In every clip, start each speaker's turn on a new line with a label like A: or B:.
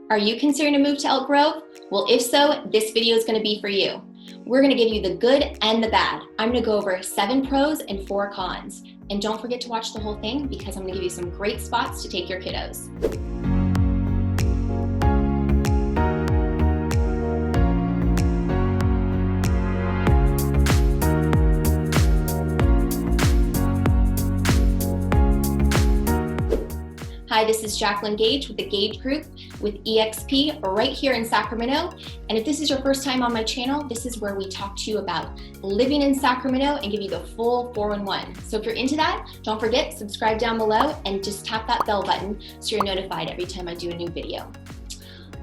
A: Are you considering a move to Elk Grove? Well, if so, this video is going to be for you. We're going to give you the good and the bad. I'm going to go over 7 pros and 4 cons. And don't forget to watch the whole thing because I'm going to give you some great spots to take your kiddos. Hi, this is Jacqueline Gage with the GAGE Group with EXP right here in Sacramento. And if this is your first time on my channel, this is where we talk to you about living in Sacramento and give you the full 4-in-1. So if you're into that, don't forget, subscribe down below and just tap that bell button so you're notified every time I do a new video.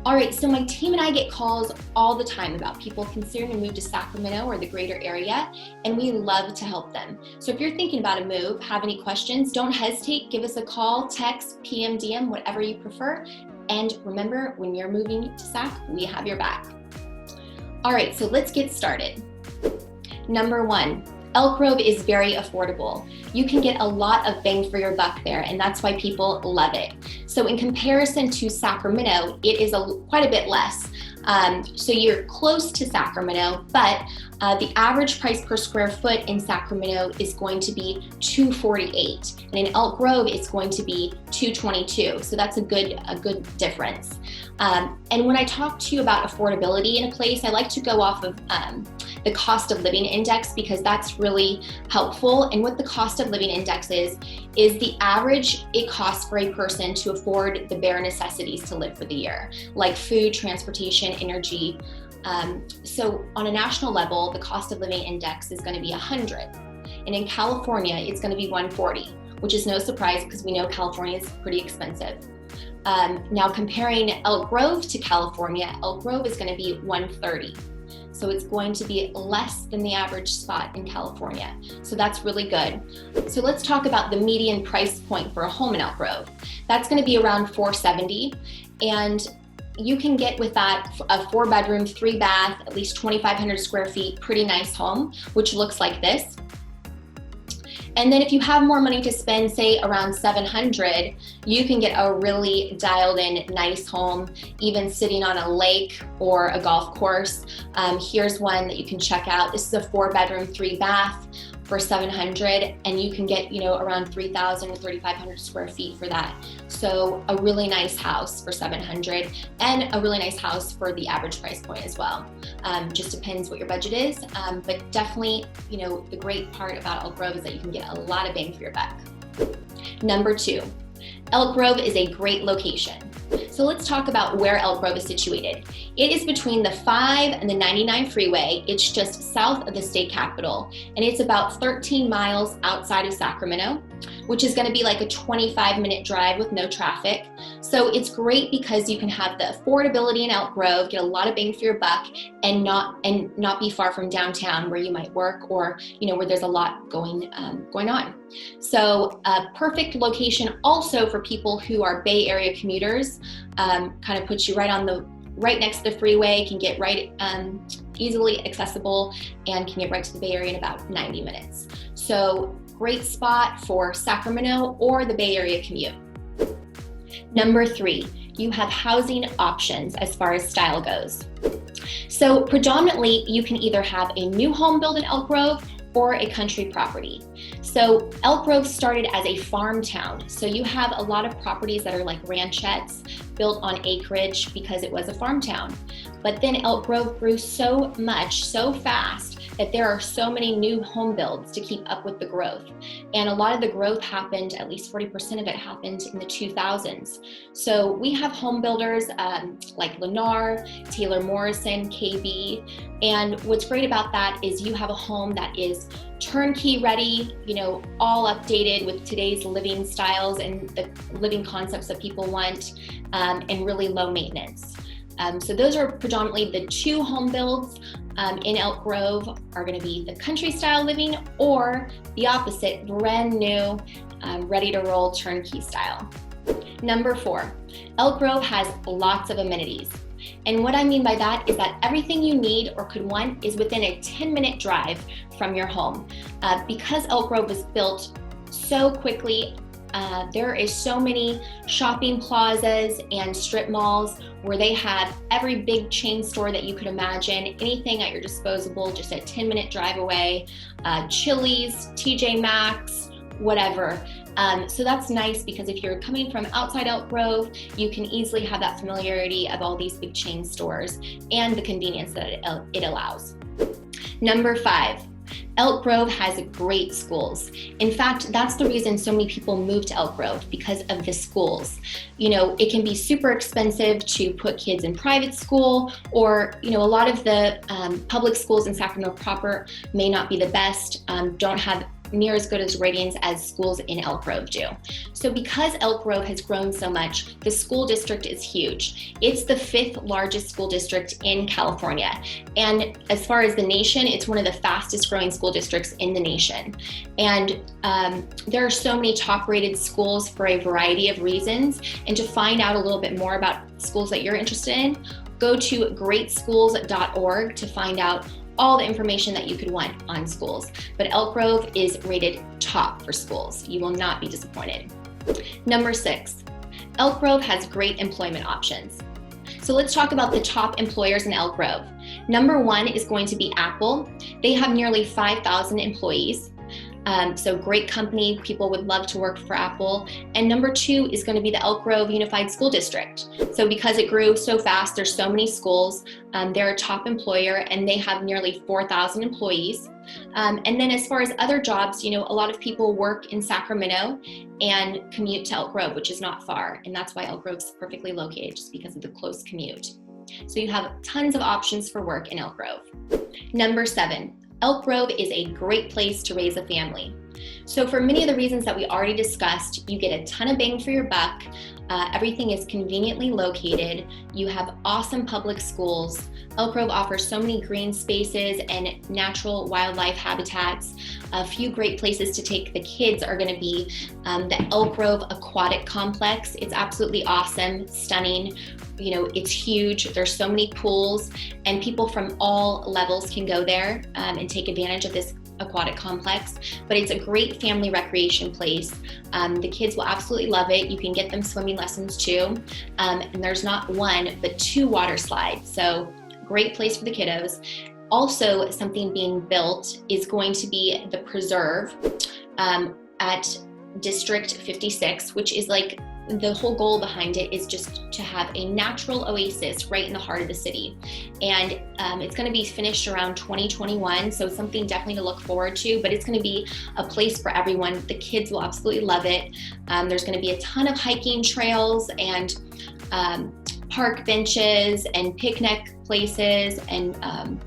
A: All right, so my team and I get calls all the time about people considering a move to Sacramento or the greater area, and we love to help them. So if you're thinking about a move, have any questions, don't hesitate, give us a call, text, PM, DM, whatever you prefer. And remember, when you're moving to Sac, we have your back. All right, so let's get started. Number 1. Elk Grove is very affordable. You can get a lot of bang for your buck there, and that's why people love it. So in comparison to Sacramento, it is quite a bit less. So you're close to Sacramento, but the average price per square foot in Sacramento is going to be $248, and in Elk Grove it's going to be $222. So that's a good difference. And when I talk to you about affordability in a place, I like to go off of the cost of living index because that's really helpful. And what the cost of living index is the average it costs for a person to afford the bare necessities to live for the year, like food, transportation, energy. So on a national level, the cost of living index is going to be 100. And in California, it's going to be 140, which is no surprise because we know California is pretty expensive. Now comparing Elk Grove to California, Elk Grove is going to be 130. So it's going to be less than the average spot in California. So that's really good. So let's talk about the median price point for a home in Elk Grove. That's going to be around $470. And you can get with that a 4-bedroom, 3-bath, at least 2,500 square feet, pretty nice home, which looks like this. And then if you have more money to spend, say around $700, you can get a really dialed in nice home, even sitting on a lake or a golf course. Here's one that you can check out. This is a 4-bedroom, 3-bath for $700, and you can get, around 3,000 to 3,500 square feet for that. So a really nice house for $700 and a really nice house for the average price point as well. Just depends what your budget is, but definitely, the great part about Elk Grove is that you can get a lot of bang for your buck. Number 2, Elk Grove is a great location. So let's talk about where Elk Grove is situated. It is between the 5 and the 99 freeway. It's just south of the state capitol, and it's about 13 miles outside of Sacramento, which is going to be like a 25-minute drive with no traffic. So it's great because you can have the affordability in Elk Grove, get a lot of bang for your buck, and not be far from downtown where you might work or where there's a lot going on. So a perfect location also for people who are Bay Area commuters. Kind of puts you right next to the freeway, can get right easily accessible, and can get right to the Bay Area in about 90 minutes. So great spot for Sacramento or the Bay Area commute. Number 3, you have housing options as far as style goes. So predominantly, you can either have a new home built in Elk Grove or a country property. So Elk Grove started as a farm town. So you have a lot of properties that are like ranchettes built on acreage because it was a farm town. But then Elk Grove grew so much, so fast, that there are so many new home builds to keep up with the growth. And a lot of the growth happened, at least 40% of it happened in the 2000s. So we have home builders like Lennar, Taylor Morrison, KB. And what's great about that is you have a home that is turnkey ready, all updated with today's living styles and the living concepts that people want, and really low maintenance. So those are predominantly the 2 home builds in Elk Grove are going to be the country style living or the opposite, brand new, ready to roll turnkey style. Number 4, Elk Grove has lots of amenities. And what I mean by that is that everything you need or could want is within a 10-minute drive from your home. Because Elk Grove was built so quickly There is so many shopping plazas and strip malls where they have every big chain store that you could imagine, anything at your disposal, just a 10-minute drive away, Chili's, TJ Maxx, whatever. So that's nice because if you're coming from outside Elk Grove, you can easily have that familiarity of all these big chain stores and the convenience that it allows. Number 5. Elk Grove has great schools. In fact, that's the reason so many people move to Elk Grove, because of the schools. You know, it can be super expensive to put kids in private school, or, you know, a lot of the public schools in Sacramento proper may not be the best, don't have near as good as ratings as schools in Elk Grove do. So because Elk Grove has grown so much, the school district is huge. It's the 5th largest school district in California. And as far as the nation, it's one of the fastest growing school districts in the nation. And there are so many top rated schools for a variety of reasons. And to find out a little bit more about schools that you're interested in, go to greatschools.org to find out all the information that you could want on schools. But Elk Grove is rated top for schools. You will not be disappointed. Number 6, Elk Grove has great employment options. So let's talk about the top employers in Elk Grove. Number 1 is going to be Apple. They have nearly 5,000 employees. So great company, people would love to work for Apple. And number 2 is going to be the Elk Grove Unified School District. So because it grew so fast, there's so many schools, they're a top employer and they have nearly 4,000 employees. And then as far as other jobs, you know, a lot of people work in Sacramento and commute to Elk Grove, which is not far. And that's why Elk Grove's perfectly located, just because of the close commute. So you have tons of options for work in Elk Grove. Number 7. Elk Grove is a great place to raise a family. So for many of the reasons that we already discussed, you get a ton of bang for your buck. Everything is conveniently located. You have awesome public schools. Elk Grove offers so many green spaces and natural wildlife habitats. A few great places to take the kids are going to be the Elk Grove Aquatic Complex. It's absolutely awesome, stunning. You know, it's huge. There's so many pools, and people from all levels can go there and take advantage of this aquatic complex. But it's a great family recreation place. The kids will absolutely love it. You can get them swimming lessons too. And there's not 1, but 2 water slides. So great place for the kiddos. Also, something being built is going to be the preserve at District 56, which is like, the whole goal behind it is just to have a natural oasis right in the heart of the city. And it's going to be finished around 2021, so something definitely to look forward to, but it's going to be a place for everyone. The kids will absolutely love it. There's going to be a ton of hiking trails and park benches and picnic places and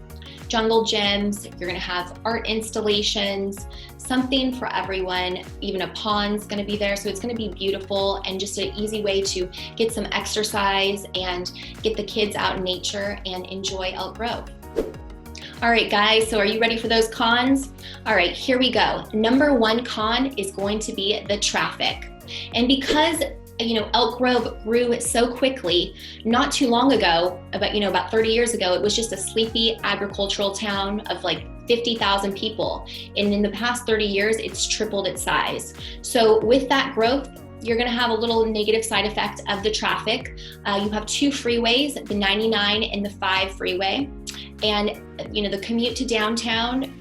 A: jungle gyms. You're going to have art installations, something for everyone. Even a pond's going to be there. So it's going to be beautiful and just an easy way to get some exercise and get the kids out in nature and enjoy Elk Grove. All right, guys, so are you ready for those cons? All right, here we go. Number 1 con is going to be the traffic. And because Elk Grove grew so quickly, not too long ago, about 30 years ago, it was just a sleepy agricultural town of like 50,000 people. And in the past 30 years, it's tripled its size. So with that growth, you're going to have a little negative side effect of the traffic. You have 2 freeways, the 99 and the 5 freeway. And, the commute to downtown,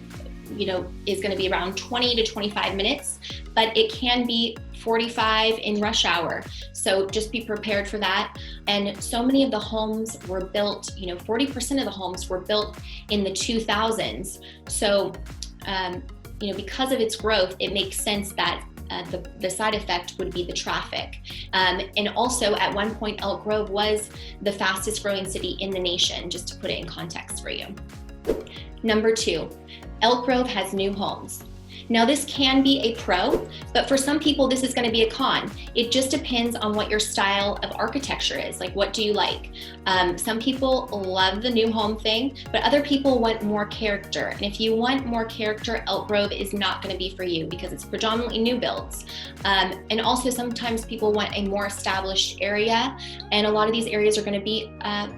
A: is going to be around 20 to 25 minutes, but it can be 45 in rush hour. So just be prepared for that. And so many of the homes were built, 40% of the homes were built in the 2000s. So, because of its growth, it makes sense that the side effect would be the traffic. And also at one point, Elk Grove was the fastest growing city in the nation, just to put it in context for you. Number 2, Elk Grove has new homes. Now this can be a pro, but for some people this is going to be a con. It just depends on what your style of architecture is. Like, what do you like? Some people love the new home thing, but other people want more character. And if you want more character, Elk Grove is not going to be for you because it's predominantly new builds. And also sometimes people want a more established area, and a lot of these areas are going to be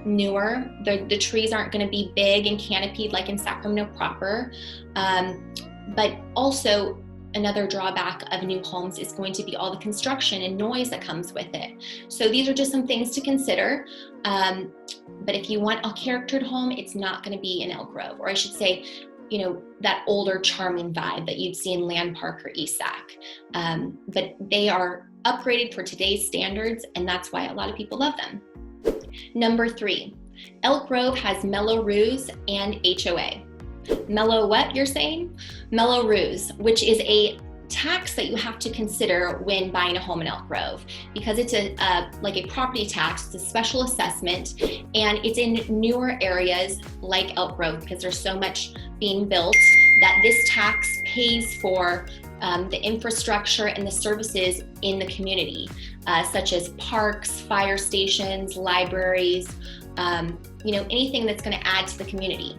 A: newer. The trees aren't going to be big and canopied like in Sacramento proper. But also, another drawback of new homes is going to be all the construction and noise that comes with it. So these are just some things to consider. But if you want a charactered home, it's not going to be in Elk Grove, or I should say, you know, that older charming vibe that you'd see in Land Park or East Sac. But they are upgraded for today's standards, and that's why a lot of people love them. Number 3, Elk Grove has Mello Roos and HOA. Mello what, you're saying? Mello Roos, which is a tax that you have to consider when buying a home in Elk Grove, because it's like a property tax. It's a special assessment, and it's in newer areas like Elk Grove because there's so much being built that this tax pays for the infrastructure and the services in the community, such as parks, fire stations, libraries, you know, anything that's going to add to the community.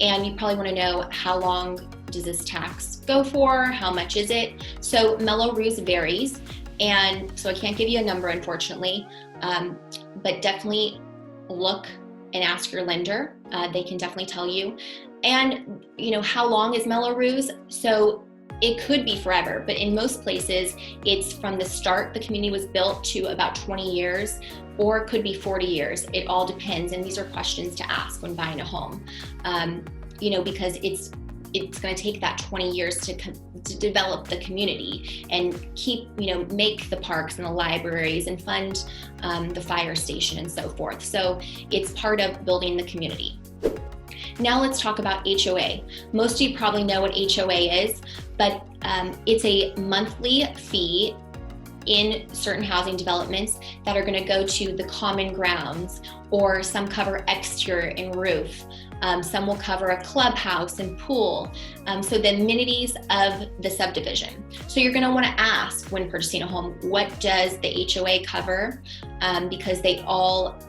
A: And you probably want to know, how long does this tax go for? How much is it? So Mello Roos varies, and so I can't give you a number, unfortunately, but definitely look and ask your lender. They can definitely tell you. And you know, how long is Mello Roos? So it could be forever, but in most places, it's from the start the community was built to about 20 years, or it could be 40 years. It all depends, and these are questions to ask when buying a home, you know, because it's going to take that 20 years to develop the community and keep, you know, make the parks and the libraries and fund the fire station and so forth. So it's part of building the community. Now let's talk about HOA. Most of you probably know what HOA is, but it's a monthly fee in certain housing developments that are going to go to the common grounds, or some cover exterior and roof. Some will cover a clubhouse and pool, so the amenities of the subdivision. So you're going to want to ask when purchasing a home, what does the HOA cover? Because they all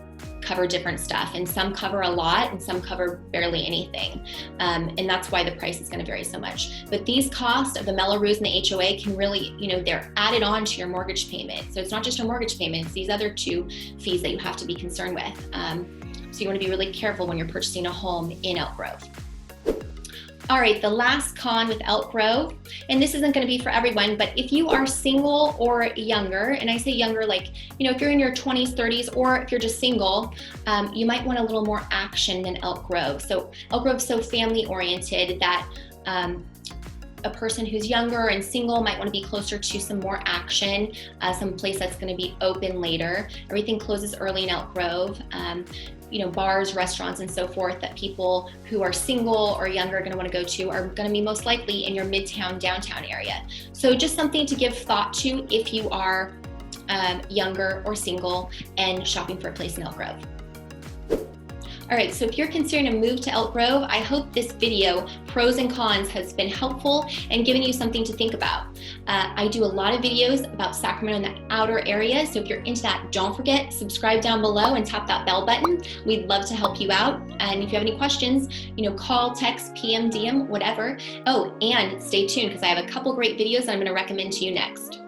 A: cover different stuff, and some cover a lot and some cover barely anything, and that's why the price is going to vary so much. But these costs of the Mello Roos and the HOA can really, you know, they're added on to your mortgage payment. So it's not just a mortgage payment, it's these other two fees that you have to be concerned with. So you want to be really careful when you're purchasing a home in Elk Grove. All right, the last con with Elk Grove, and this isn't going to be for everyone, but if you are single or younger, and I say younger, like, you know, if you're in your 20s, 30s, or if you're just single, you might want a little more action than Elk Grove. So Elk Grove's so family oriented that a person who's younger and single might want to be closer to some more action, some place that's going to be open later. Everything closes early in Elk Grove. You know, bars, restaurants, and so forth that people who are single or younger are going to want to go to are going to be most likely in your midtown, downtown area. So just something to give thought to if you are younger or single and shopping for a place in Elk Grove. All right, so if you're considering a move to Elk Grove, I hope this video, pros and cons, has been helpful and given you something to think about. I do a lot of videos about Sacramento and the outer area, so if you're into that, don't forget, subscribe down below and tap that bell button. We'd love to help you out. And if you have any questions, you know, call, text, PM, DM, whatever. Oh, and stay tuned because I have a couple great videos I'm going to recommend to you next.